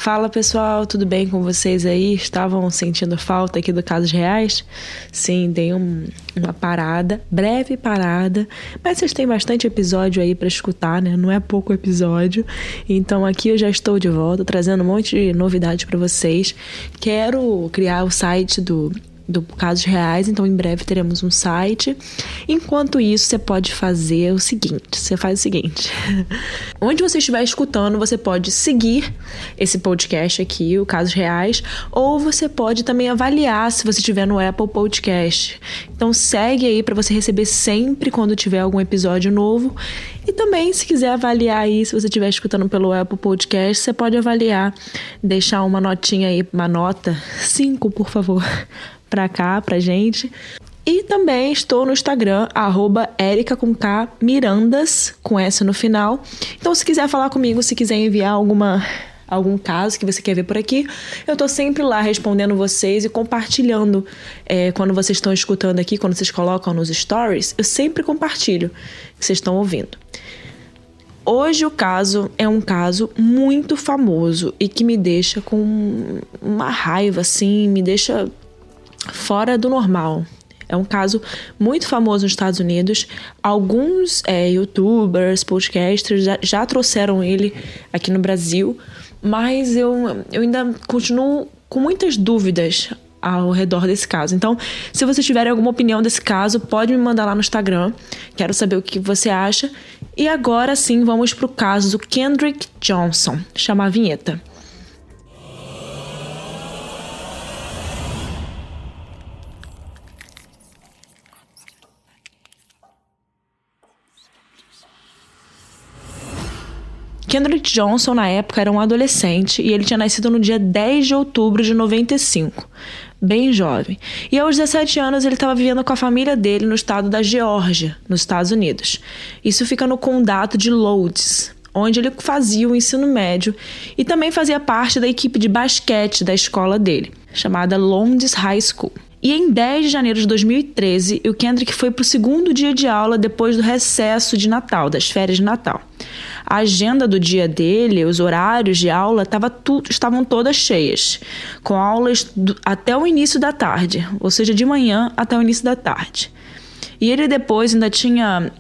Fala pessoal, tudo bem com vocês aí? Estavam sentindo falta aqui do Casos Reais? Sim, dei uma parada, breve parada, mas vocês têm bastante episódio aí pra escutar, né? Não é pouco episódio. Então aqui eu já estou de volta, trazendo um monte de novidades pra vocês. Quero criar o site do Casos Reais, então em breve teremos um site. Enquanto isso, você pode fazer o seguinte, onde você estiver escutando, você pode seguir esse podcast aqui, o Casos Reais, ou você pode também avaliar se você estiver no Apple Podcast. Então segue aí para você receber sempre quando tiver algum episódio novo. E também, se quiser avaliar aí, se você estiver escutando pelo Apple Podcast, você pode avaliar, deixar uma notinha aí, uma nota 5, por favor, pra cá, pra gente. E também estou no Instagram, @erica_mirandas, com S no final. Então, se quiser falar comigo, se quiser enviar algum caso que você quer ver por aqui, eu tô sempre lá respondendo vocês e compartilhando. Quando vocês estão escutando aqui, quando vocês colocam nos stories, eu sempre compartilho o que vocês estão ouvindo. Hoje o caso é um caso muito famoso e que me deixa com uma raiva, assim, me deixa fora do normal. É um caso muito famoso nos Estados Unidos. Alguns youtubers, podcasters já trouxeram ele aqui no Brasil, mas eu ainda continuo com muitas dúvidas ao redor desse caso. Então, se vocês tiverem alguma opinião desse caso, pode me mandar lá no Instagram. Quero saber o que você acha. E agora sim, vamos pro caso do Kendrick Johnson. Chama a vinheta. Kendrick Johnson, na época, era um adolescente e ele tinha nascido no dia 10 de outubro de 95, bem jovem. E aos 17 anos ele estava vivendo com a família dele no estado da Geórgia, nos Estados Unidos. Isso fica no condado de Lourdes, onde ele fazia o ensino médio e também fazia parte da equipe de basquete da escola dele, chamada Lourdes High School. E em 10 de janeiro de 2013, o Kendrick foi para o segundo dia de aula depois do recesso de Natal, das férias de Natal. A agenda do dia dele, os horários de aula, estavam todas cheias, com aulas até o início da tarde, ou seja, de manhã até o início da tarde. E ele depois ainda tinha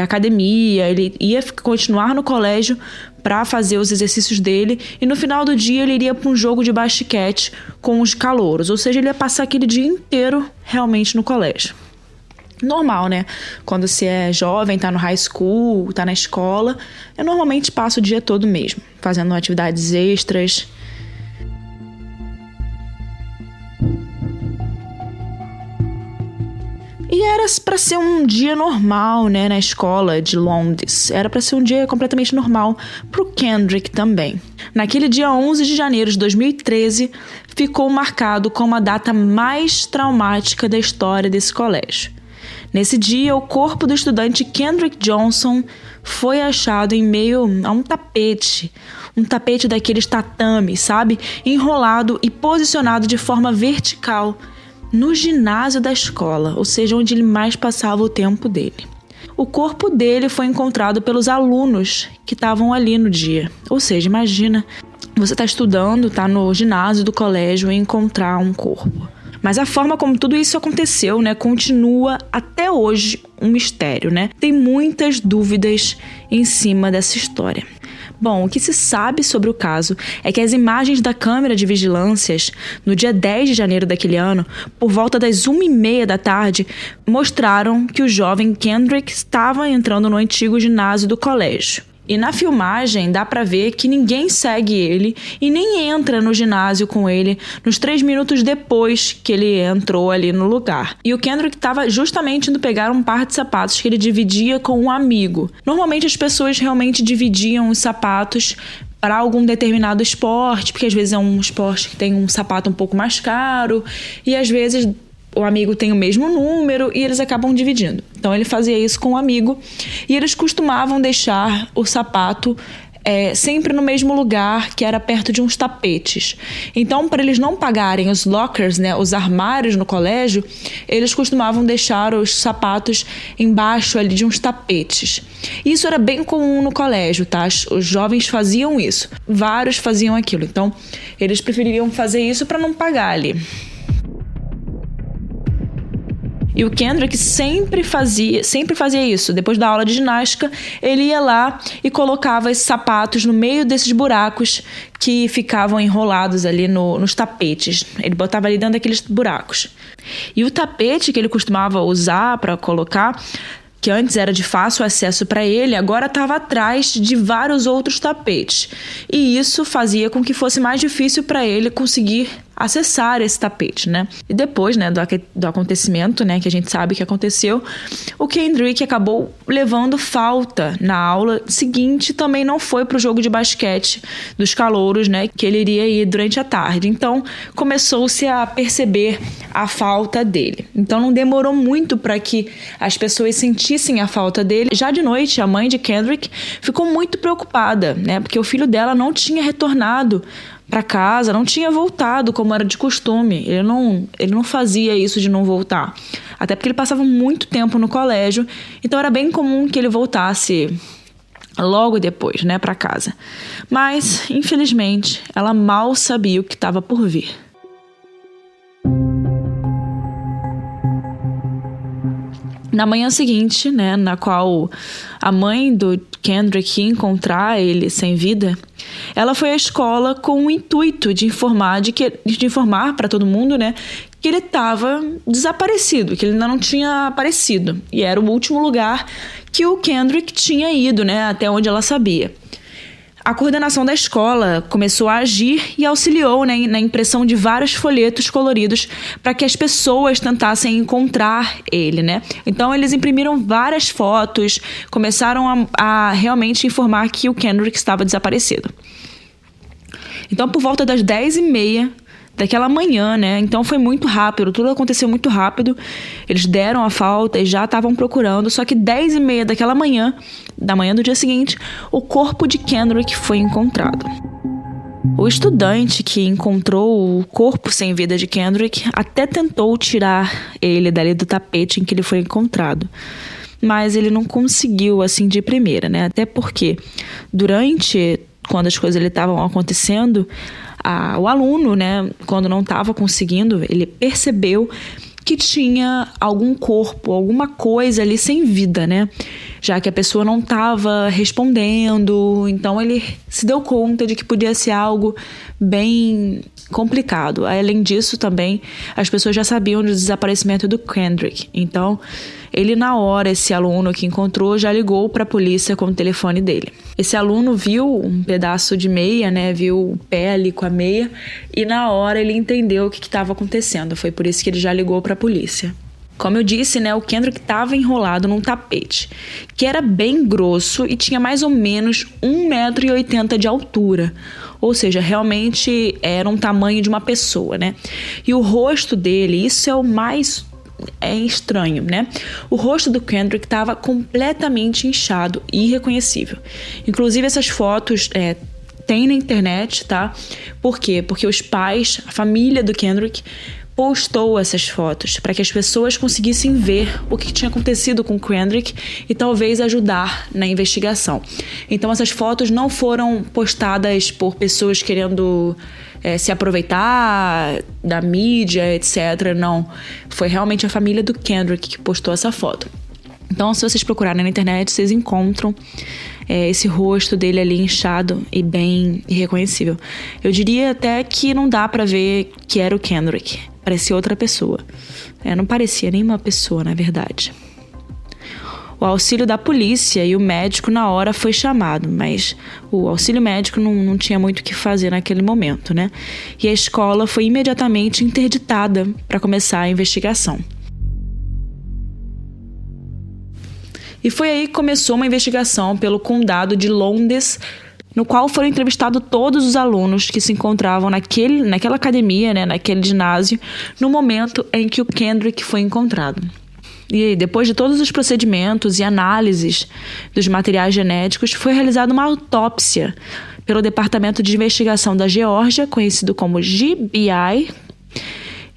academia, ele ia continuar no colégio para fazer os exercícios dele, e no final do dia ele iria para um jogo de basquete com os calouros, ou seja, ele ia passar aquele dia inteiro realmente no colégio. Normal, né? Quando você é jovem, tá no high school, tá na escola, eu normalmente passo o dia todo mesmo, fazendo atividades extras. E era para ser um dia normal, né, na escola de Lourdes. Era para ser um dia completamente normal pro Kendrick também. Naquele dia 11 de janeiro de 2013, ficou marcado como a data mais traumática da história desse colégio. Nesse dia, o corpo do estudante Kendrick Johnson foi achado em meio a um tapete daqueles tatames, sabe? Enrolado e posicionado de forma vertical no ginásio da escola, ou seja, onde ele mais passava o tempo dele. O corpo dele foi encontrado pelos alunos que estavam ali no dia. Ou seja, imagina, você está estudando, está no ginásio do colégio e encontrar um corpo. Mas a forma como tudo isso aconteceu, né, continua até hoje um mistério, né? Tem muitas dúvidas em cima dessa história. Bom, o que se sabe sobre o caso é que as imagens da câmera de vigilâncias no dia 10 de janeiro daquele ano, por volta das 1h30 da tarde, mostraram que o jovem Kendrick estava entrando no antigo ginásio do colégio. E na filmagem dá pra ver que ninguém segue ele e nem entra no ginásio com ele nos 3 minutos depois que ele entrou ali no lugar. E o Kendrick estava justamente indo pegar um par de sapatos que ele dividia com um amigo. Normalmente as pessoas realmente dividiam os sapatos para algum determinado esporte, porque às vezes é um esporte que tem um sapato um pouco mais caro e às vezes o amigo tem o mesmo número e eles acabam dividindo. Então ele fazia isso com o amigo e eles costumavam deixar o sapato sempre no mesmo lugar, que era perto de uns tapetes. Então, para eles não pagarem os lockers, né, os armários no colégio, eles costumavam deixar os sapatos embaixo ali de uns tapetes. Isso era bem comum no colégio, tá? Os jovens faziam isso. Vários faziam aquilo. Então, eles prefeririam fazer isso para não pagar ali. E o Kendrick sempre fazia isso. Depois da aula de ginástica, ele ia lá e colocava esses sapatos no meio desses buracos que ficavam enrolados ali nos tapetes. Ele botava ali dentro daqueles buracos. E o tapete que ele costumava usar para colocar, que antes era de fácil acesso para ele, agora estava atrás de vários outros tapetes. E isso fazia com que fosse mais difícil para ele conseguir acessar esse tapete, né? E depois, né, do acontecimento, né, que a gente sabe que aconteceu, o Kendrick acabou levando falta na aula seguinte, também não foi para o jogo de basquete dos calouros, né, que ele iria ir durante a tarde. Então, começou-se a perceber a falta dele. Então, não demorou muito para que as pessoas sentissem a falta dele. Já de noite, a mãe de Kendrick ficou muito preocupada, né, porque o filho dela não tinha retornado para casa, não tinha voltado como era de costume. Ele não fazia isso de não voltar. Até porque ele passava muito tempo no colégio, então era bem comum que ele voltasse logo depois, né, para casa. Mas, infelizmente, ela mal sabia o que estava por vir. Na manhã seguinte, né, na qual a mãe do Kendrick ia encontrar ele sem vida, ela foi à escola com o intuito de informar para todo mundo, né, que ele estava desaparecido, que ele ainda não tinha aparecido. E era o último lugar que o Kendrick tinha ido, né, até onde ela sabia. A coordenação da escola começou a agir e auxiliou, né, na impressão de vários folhetos coloridos para que as pessoas tentassem encontrar ele, né? Então, eles imprimiram várias fotos, começaram a realmente informar que o Kendrick estava desaparecido. Então, por volta das 10h30 daquela manhã, né? Então foi muito rápido, tudo aconteceu muito rápido. Eles deram a falta e já estavam procurando, só que 10h30 daquela manhã, da manhã do dia seguinte, o corpo de Kendrick foi encontrado. O estudante que encontrou o corpo sem vida de Kendrick até tentou tirar ele dali do tapete em que ele foi encontrado, mas ele não conseguiu assim de primeira, né? Até porque quando as coisas estavam acontecendo, o aluno, né, quando não estava conseguindo, ele percebeu que tinha algum corpo, alguma coisa ali sem vida, né? Já que a pessoa não estava respondendo, então ele se deu conta de que podia ser algo bem complicado. Além disso, também, as pessoas já sabiam do desaparecimento do Kendrick. Então, ele, na hora, esse aluno que encontrou, já ligou para a polícia com o telefone dele. Esse aluno viu um pedaço de meia, né? Viu o pé ali com a meia e, na hora, ele entendeu o que estava acontecendo. Foi por isso que ele já ligou para a polícia. Como eu disse, né, o Kendrick estava enrolado num tapete, que era bem grosso e tinha mais ou menos 1,80 m de altura. Ou seja, realmente era um tamanho de uma pessoa, né? E o rosto dele, isso é o mais estranho, né? O rosto do Kendrick estava completamente inchado e irreconhecível. Inclusive, essas fotos tem na internet, tá? Por quê? Porque os pais, a família do Kendrick, postou essas fotos para que as pessoas conseguissem ver o que tinha acontecido com o Kendrick e talvez ajudar na investigação. Então essas fotos não foram postadas por pessoas querendo se aproveitar da mídia, etc. Não, foi realmente a família do Kendrick que postou essa foto. Então, se vocês procurarem na internet, vocês encontram esse rosto dele ali inchado e bem irreconhecível. Eu diria até que não dá pra ver que era o Kendrick. Parecia outra pessoa. Não parecia nenhuma pessoa, na verdade. O auxílio da polícia e o médico na hora foi chamado, mas o auxílio médico não tinha muito o que fazer naquele momento, né? E a escola foi imediatamente interditada para começar a investigação. E foi aí que começou uma investigação pelo condado de Lowndes, no qual foram entrevistados todos os alunos que se encontravam naquela academia, né, naquele ginásio, no momento em que o Kendrick foi encontrado. E depois de todos os procedimentos e análises dos materiais genéticos, foi realizada uma autópsia pelo Departamento de Investigação da Geórgia, conhecido como GBI,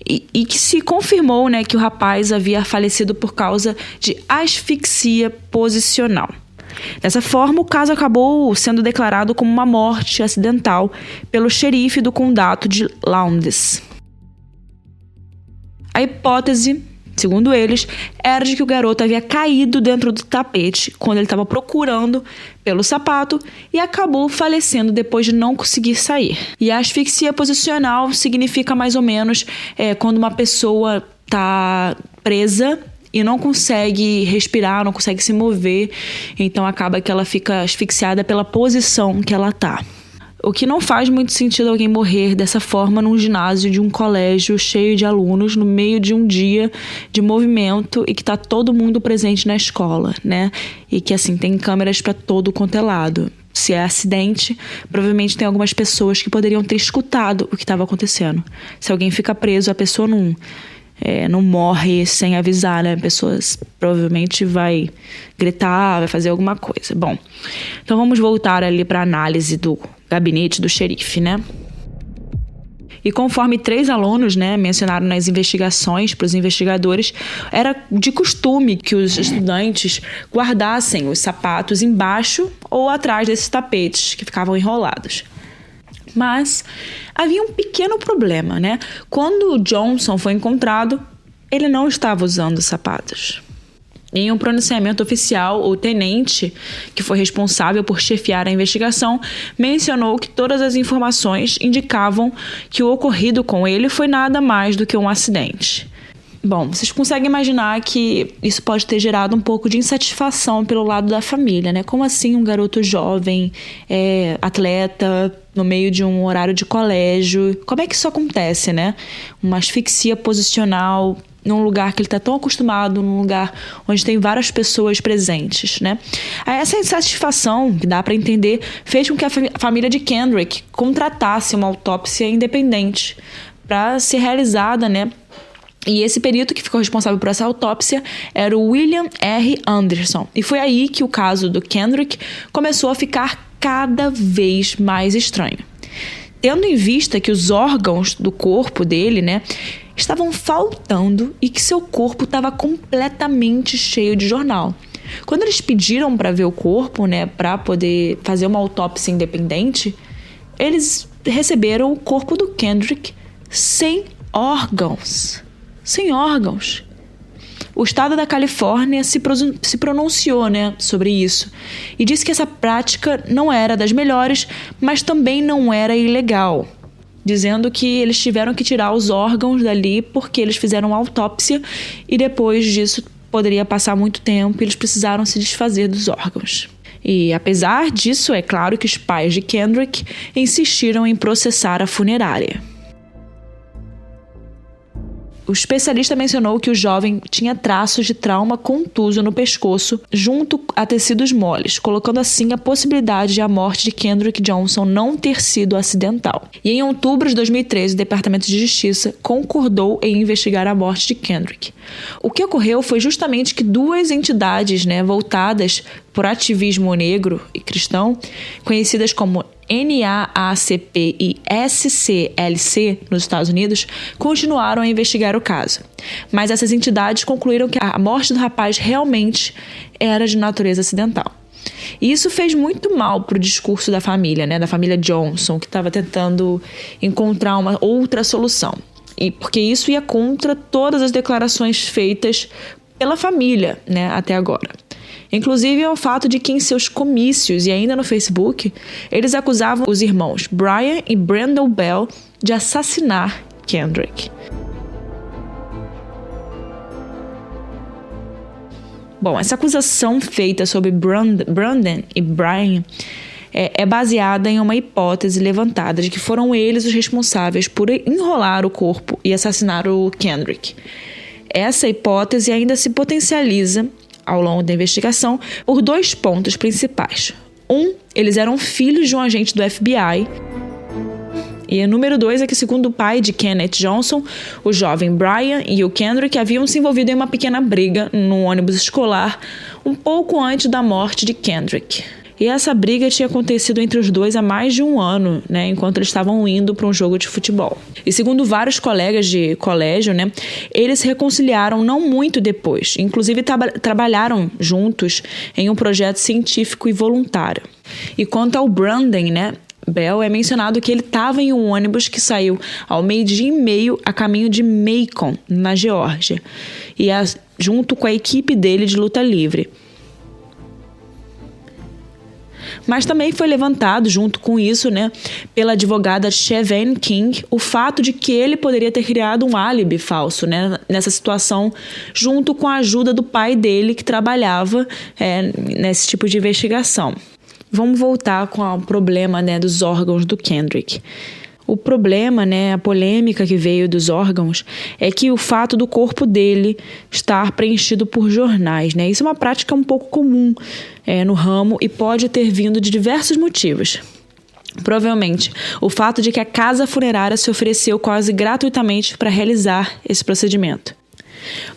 e que se confirmou, né, que o rapaz havia falecido por causa de asfixia posicional. Dessa forma, o caso acabou sendo declarado como uma morte acidental pelo xerife do condado de Lowndes. A hipótese, segundo eles, era de que o garoto havia caído dentro do tapete quando ele estava procurando pelo sapato e acabou falecendo depois de não conseguir sair. E a asfixia posicional significa mais ou menos quando uma pessoa está presa e não consegue respirar, não consegue se mover, então acaba que ela fica asfixiada pela posição que ela está. O que não faz muito sentido alguém morrer dessa forma num ginásio de um colégio cheio de alunos, no meio de um dia de movimento e que tá todo mundo presente na escola, né? E que, assim, tem câmeras para todo quanto é lado. Se é acidente, provavelmente tem algumas pessoas que poderiam ter escutado o que estava acontecendo. Se alguém fica preso, a pessoa não morre sem avisar, né? A pessoa provavelmente vai gritar, vai fazer alguma coisa. Bom, então vamos voltar ali para a análise do gabinete do xerife, né? E conforme 3 alunos, né, mencionaram nas investigações para os investigadores, era de costume que os estudantes guardassem os sapatos embaixo ou atrás desses tapetes que ficavam enrolados. Mas havia um pequeno problema, né? Quando o Johnson foi encontrado, ele não estava usando sapatos. Em um pronunciamento oficial, o tenente, que foi responsável por chefiar a investigação, mencionou que todas as informações indicavam que o ocorrido com ele foi nada mais do que um acidente. Bom, vocês conseguem imaginar que isso pode ter gerado um pouco de insatisfação pelo lado da família, né? Como assim um garoto jovem, atleta, no meio de um horário de colégio? Como é que isso acontece, né? Uma asfixia posicional num lugar que ele está tão acostumado, num lugar onde tem várias pessoas presentes, né? Essa insatisfação, que dá para entender, fez com que a família de Kendrick contratasse uma autópsia independente para ser realizada, né? E esse perito que ficou responsável por essa autópsia era o William R. Anderson. E foi aí que o caso do Kendrick começou a ficar cada vez mais estranho. Tendo em vista que os órgãos do corpo dele, né, estavam faltando e que seu corpo estava completamente cheio de jornal. Quando eles pediram para ver o corpo, né, para poder fazer uma autópsia independente, eles receberam o corpo do Kendrick sem órgãos. Sem órgãos. O estado da Califórnia se pronunciou, né, sobre isso e disse que essa prática não era das melhores, mas também não era ilegal, dizendo que eles tiveram que tirar os órgãos dali porque eles fizeram uma autópsia e depois disso poderia passar muito tempo e eles precisaram se desfazer dos órgãos. E apesar disso, é claro que os pais de Kendrick insistiram em processar a funerária. O especialista mencionou que o jovem tinha traços de trauma contuso no pescoço junto a tecidos moles, colocando assim a possibilidade de a morte de Kendrick Johnson não ter sido acidental. E em outubro de 2013, o Departamento de Justiça concordou em investigar a morte de Kendrick. O que ocorreu foi justamente que 2 entidades, né, voltadas por ativismo negro e cristão, conhecidas como NAACP e SCLC nos Estados Unidos, continuaram a investigar o caso. Mas essas entidades concluíram que a morte do rapaz realmente era de natureza acidental. E isso fez muito mal para o discurso da família, né, da família Johnson, que estava tentando encontrar uma outra solução. E porque isso ia contra todas as declarações feitas pela família, né, até agora. Inclusive ao fato de que em seus comícios e ainda no Facebook, eles acusavam os irmãos Brian e Brandon Bell de assassinar Kendrick. Bom, essa acusação feita sobre Brandon e Brian é baseada em uma hipótese levantada de que foram eles os responsáveis por enrolar o corpo e assassinar o Kendrick. Essa hipótese ainda se potencializa ao longo da investigação por 2 pontos principais. Eles eram filhos de um agente do FBI. E o número 2 é que, segundo o pai de Kenneth Johnson, o jovem Brian e o Kendrick haviam se envolvido em uma pequena briga no ônibus escolar um pouco antes da morte de Kendrick. E essa briga tinha acontecido entre os dois há mais de um ano, né, enquanto eles estavam indo para um jogo de futebol. E segundo vários colegas de colégio, né, eles se reconciliaram não muito depois. Inclusive trabalharam juntos em um projeto científico e voluntário. E quanto ao Brandon, né, Bell, é mencionado que ele estava em um ônibus que saiu ao 12:30 a caminho de Macon, na Geórgia, e junto com a equipe dele de luta livre. Mas também foi levantado, junto com isso, né, pela advogada Cheyenne King, o fato de que ele poderia ter criado um álibi falso, né, nessa situação, junto com a ajuda do pai dele, que trabalhava nesse tipo de investigação. Vamos voltar com o problema, né, dos órgãos do Kendrick. O problema, né, a polêmica que veio dos órgãos é que o fato do corpo dele estar preenchido por jornais, né? Isso é uma prática um pouco comum no ramo e pode ter vindo de diversos motivos. Provavelmente, o fato de que a casa funerária se ofereceu quase gratuitamente para realizar esse procedimento.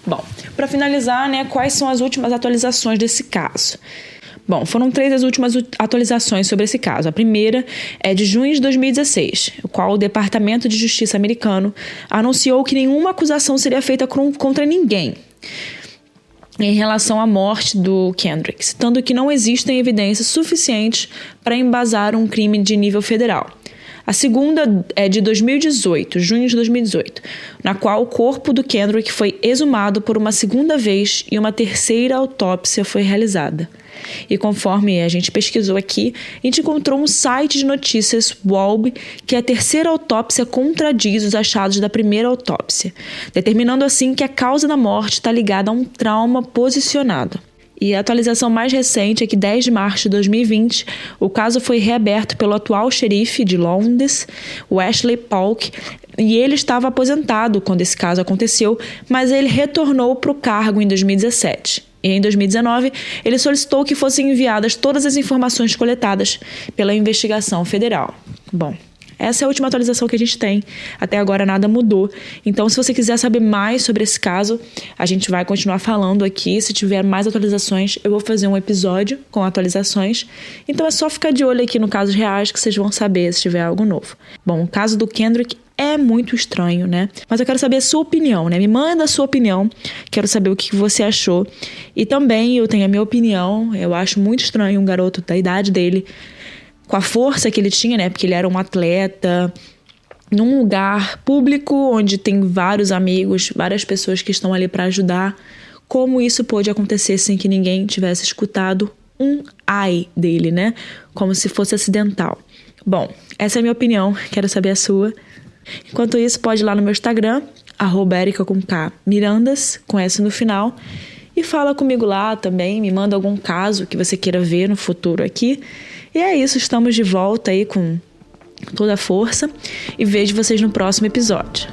Bom, para finalizar, né, quais são as últimas atualizações desse caso? Bom, foram 3 as últimas atualizações sobre esse caso. A primeira é de junho de 2016, o qual o Departamento de Justiça americano anunciou que nenhuma acusação seria feita contra ninguém em relação à morte do Kendrick, citando que não existem evidências suficientes para embasar um crime de nível federal. A segunda é de 2018, junho de 2018, na qual o corpo do Kendrick foi exumado por uma segunda vez e uma terceira autópsia foi realizada. E conforme a gente pesquisou aqui, a gente encontrou um site de notícias, Walb, que a terceira autópsia contradiz os achados da primeira autópsia, determinando assim que a causa da morte está ligada a um trauma posicionado. E a atualização mais recente é que 10 de março de 2020, o caso foi reaberto pelo atual xerife de Londres, Wesley Polk, e ele estava aposentado quando esse caso aconteceu, mas ele retornou para o cargo em 2017. E em 2019, ele solicitou que fossem enviadas todas as informações coletadas pela investigação federal. Bom, essa é a última atualização que a gente tem. Até agora nada mudou. Então, se você quiser saber mais sobre esse caso, a gente vai continuar falando aqui. Se tiver mais atualizações, eu vou fazer um episódio com atualizações. Então, é só ficar de olho aqui no Casos Reais que vocês vão saber se tiver algo novo. Bom, o caso do Kendrick é muito estranho, né? Mas eu quero saber a sua opinião, né? Me manda a sua opinião. Quero saber o que você achou. E também eu tenho a minha opinião. Eu acho muito estranho um garoto da idade dele, com a força que ele tinha, né? Porque ele era um atleta, num lugar público onde tem vários amigos, várias pessoas que estão ali para ajudar. Como isso pôde acontecer sem que ninguém tivesse escutado um ai dele, né? Como se fosse acidental. Bom, essa é a minha opinião. Quero saber a sua. Enquanto isso, pode ir lá no meu Instagram, @erica_mirandas, com S no final, e fala comigo lá também, me manda algum caso que você queira ver no futuro aqui. E é isso, estamos de volta aí com toda a força e vejo vocês no próximo episódio.